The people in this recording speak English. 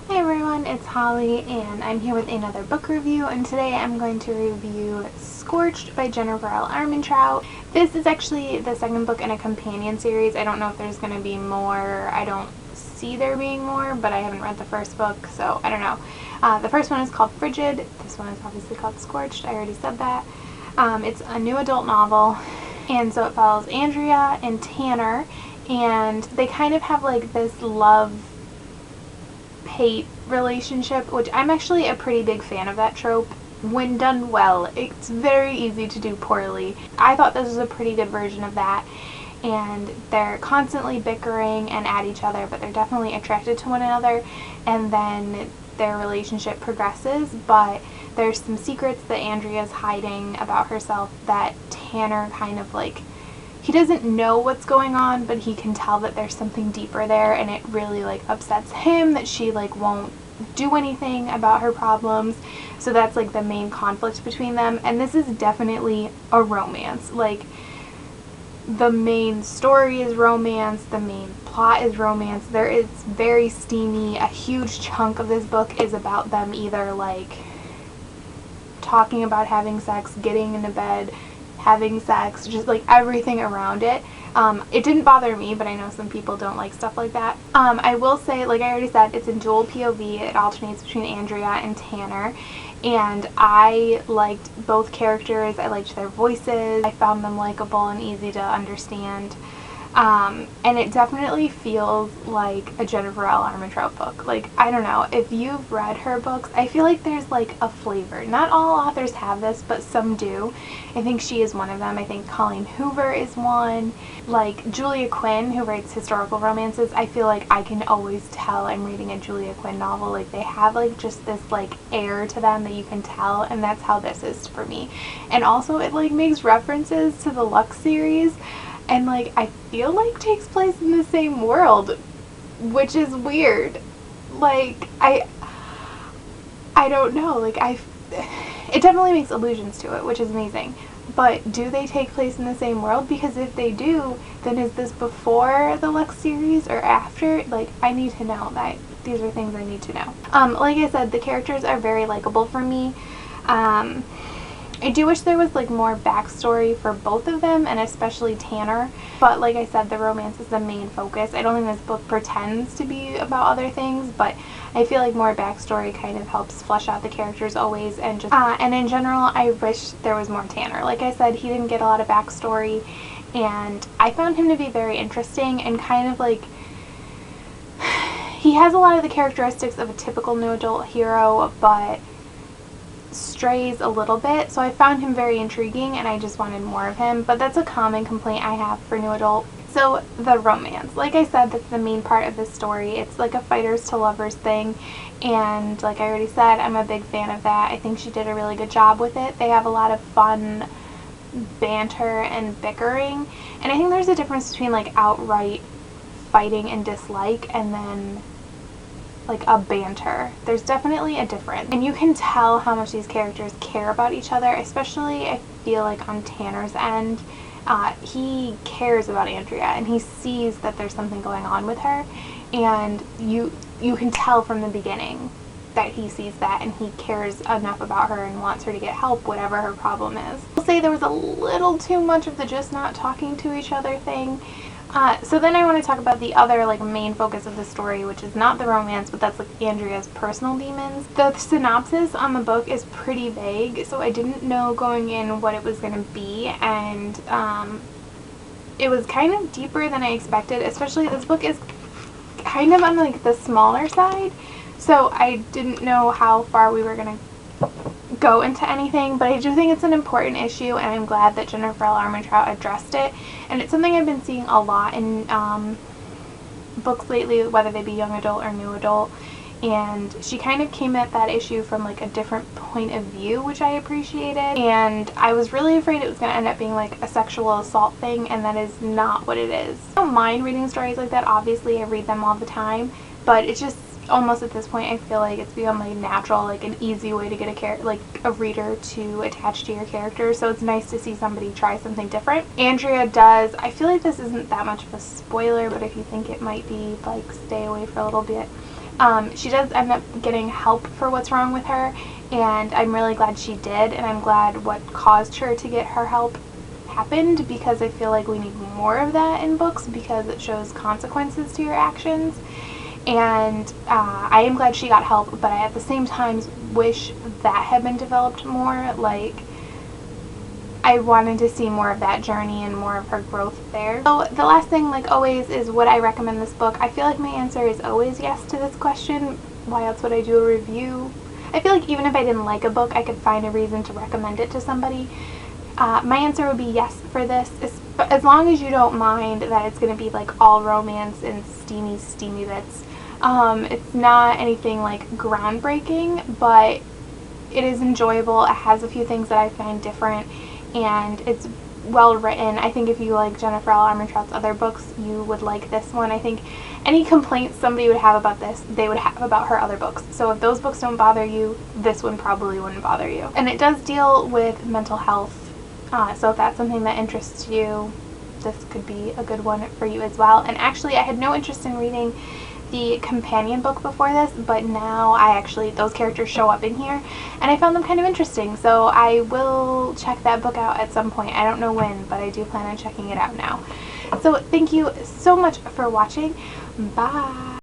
Hi everyone, it's Holly and I'm here with another book review, and today I'm going to review Scorched by Jennifer L. Armentrout. This is actually the second book in a companion series. I don't know if there's going to be more. I don't see there being more, but I haven't read the first book, so I don't know. The first one is called Frigid. This one is obviously called Scorched. I already said that. It's a new adult novel, and so it follows Andrea and Tanner, and they kind of have like this love-hate relationship, which I'm actually a pretty big fan of that trope. When done well, it's very easy to do poorly. I thought this was a pretty good version of that, and they're constantly bickering and at each other, but they're definitely attracted to one another, and then their relationship progresses, but there's some secrets that Andrea's hiding about herself that Tanner kind of like, he doesn't know what's going on, but he can tell that there's something deeper there, and it really like upsets him that she like won't do anything about her problems. So that's like the main conflict between them, and this is definitely a romance. Like, the main story is romance, the main plot is romance. It's very steamy. A huge chunk of this book is about them either like talking about having sex, getting into bed, having sex, just like everything around it. It didn't bother me, but I know some people don't like stuff like that. I will say, like I already said, it's in dual POV. It alternates between Andrea and Tanner, and I liked both characters. I liked their voices. I found them likable and easy to understand. And it definitely feels like a Jennifer L. Armentrout book. Like, I don't know, if you've read her books, I feel like there's like a flavor. Not all authors have this, but some do. I think she is one of them. I think Colleen Hoover is one. Like, Julia Quinn, who writes historical romances, I feel like I can always tell I'm reading a Julia Quinn novel. Like, they have like just this like air to them that you can tell, and that's how this is for me. And also it like makes references to the Lux series, and like I feel like takes place in the same world, which is weird. Like, I don't know, like it definitely makes allusions to it, which is amazing. But do they take place in the same world? Because if they do, then is this before the Lux series or after? Like, I need to know. That these are things I need to know. Like I said, the characters are very likable for me. I do wish there was like more backstory for both of them, and especially Tanner, but like I said, the romance is the main focus. I don't think this book pretends to be about other things, but I feel like more backstory kind of helps flesh out the characters always, and just and in general, I wish there was more Tanner. Like I said, he didn't get a lot of backstory, and I found him to be very interesting and kind of like, he has a lot of the characteristics of a typical new adult hero, but strays a little bit, so I found him very intriguing and I just wanted more of him. But that's a common complaint I have for new adult. So the romance, like I said, that's the main part of this story. It's like a fighters to lovers thing, and like I already said, I'm a big fan of that. I think she did a really good job with it. They have a lot of fun banter and bickering, and I think there's a difference between like outright fighting and dislike and then like a banter. There's definitely a difference, and you can tell how much these characters care about each other, especially I feel like on Tanner's end. He cares about Andrea, and he sees that there's something going on with her, and you can tell from the beginning that he sees that, and he cares enough about her and wants her to get help, whatever her problem is. I'll say there was a little too much of the just not talking to each other thing. So then I want to talk about the other like main focus of the story, which is not the romance, but that's like Andrea's personal demons. The synopsis on the book is pretty vague, so I didn't know going in what it was going to be, and it was kind of deeper than I expected. Especially this book is kind of on like the smaller side, so I didn't know how far we were going to go into anything, but I do think it's an important issue, and I'm glad that Jennifer L. Armentrout addressed it. And it's something I've been seeing a lot in books lately, whether they be young adult or new adult, and she kind of came at that issue from like a different point of view, which I appreciated. And I was really afraid it was going to end up being like a sexual assault thing, and that is not what it is. I don't mind reading stories like that. Obviously I read them all the time, but it's just almost at this point I feel like it's become like natural, like an easy way to get a reader to attach to your character. So it's nice to see somebody try something different. Andrea does, I feel like this isn't that much of a spoiler, but if you think it might be, like, stay away for a little bit. She does end up getting help for what's wrong with her, and I'm really glad she did, and I'm glad what caused her to get her help happened, because I feel like we need more of that in books because it shows consequences to your actions. And I am glad she got help, but I at the same time wish that had been developed more. Like, I wanted to see more of that journey and more of her growth there. So the last thing, like always, is would I recommend this book? I feel like my answer is always yes to this question. Why else would I do a review? I feel like even if I didn't like a book, I could find a reason to recommend it to somebody. My answer would be yes for this, as long as you don't mind that it's going to be like all romance and steamy bits. It's not anything like groundbreaking, but it is enjoyable. It has a few things that I find different, and it's well written. I think if you like Jennifer L. Armentrout's other books, you would like this one. I think any complaints somebody would have about this, they would have about her other books. So if those books don't bother you, this one probably wouldn't bother you. And it does deal with mental health, so if that's something that interests you, this could be a good one for you as well. And actually, I had no interest in reading the companion book before this, but now those characters show up in here, and I found them kind of interesting, so I will check that book out at some point. I don't know when, but I do plan on checking it out now. So thank you so much for watching. Bye!